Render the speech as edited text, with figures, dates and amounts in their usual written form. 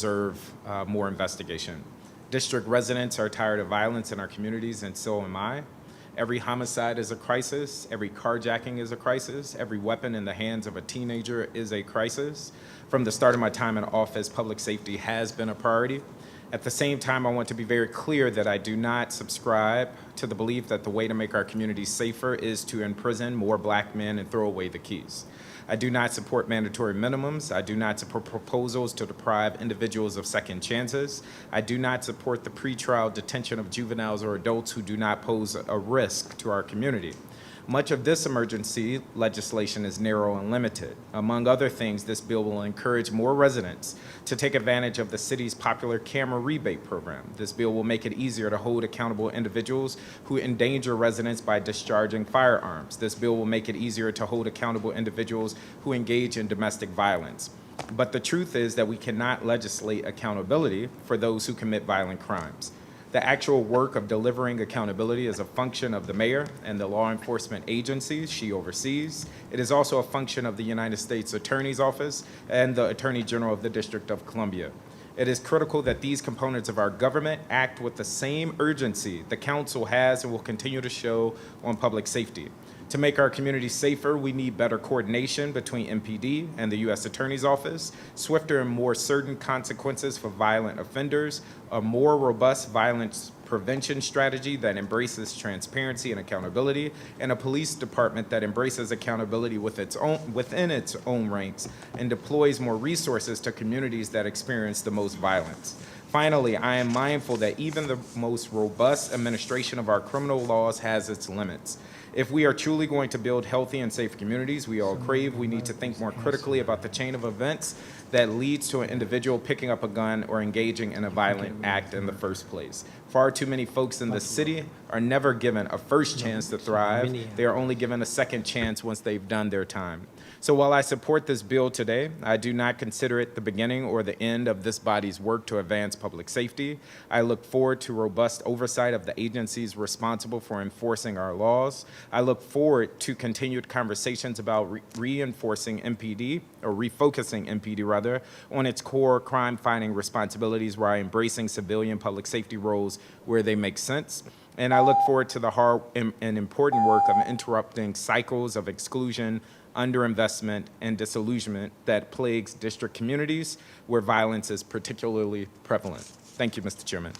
deserve more investigation. District residents are tired of violence in our communities, and so am I. Every homicide is a crisis. Every carjacking is a crisis. Every weapon in the hands of a teenager is a crisis. From the start of my time in office, public safety has been a priority. At the same time, I want to be very clear that I do not subscribe to the belief that the way to make our communities safer is to imprison more black men and throw away the keys. I do not support mandatory minimums. I do not support proposals to deprive individuals of second chances. I do not support the pretrial detention of juveniles or adults who do not pose a risk to our community. Much of this emergency legislation is narrow and limited. Among other things, this bill will encourage more residents to take advantage of the city's popular camera rebate program. This bill will make it easier to hold accountable individuals who endanger residents by discharging firearms. This bill will make it easier to hold accountable individuals who engage in domestic violence. But the truth is that we cannot legislate accountability for those who commit violent crimes. The actual work of delivering accountability is a function of the mayor and the law enforcement agencies she oversees. It is also a function of the United States Attorney's Office and the Attorney General of the District of Columbia. It is critical that these components of our government act with the same urgency the council has and will continue to show on public safety. To make our communities safer, we need better coordination between MPD and the U.S. Attorney's Office, swifter and more certain consequences for violent offenders, a more robust violence prevention strategy that embraces transparency and accountability, and a police department that embraces accountability within its own ranks and deploys more resources to communities that experience the most violence. Finally, I am mindful that even the most robust administration of our criminal laws has its limits. If we are truly going to build healthy and safe communities we all crave, we need to think more critically about the chain of events that leads to an individual picking up a gun or engaging in a violent act in the first place. Far too many folks in the city are never given a first chance to thrive. They are only given a second chance once they've done their time. So while I support this bill today, I do not consider it the beginning or the end of this body's work to advance public safety. I look forward to robust oversight of the agencies responsible for enforcing our laws. I look forward to continued conversations about reinforcing MPD, or refocusing MPD rather, on its core crime-fighting responsibilities while embracing civilian public safety roles where they make sense. And I look forward to the hard and important work of interrupting cycles of exclusion, underinvestment, and disillusionment that plagues district communities where violence is particularly prevalent. Thank you, Mr. Chairman.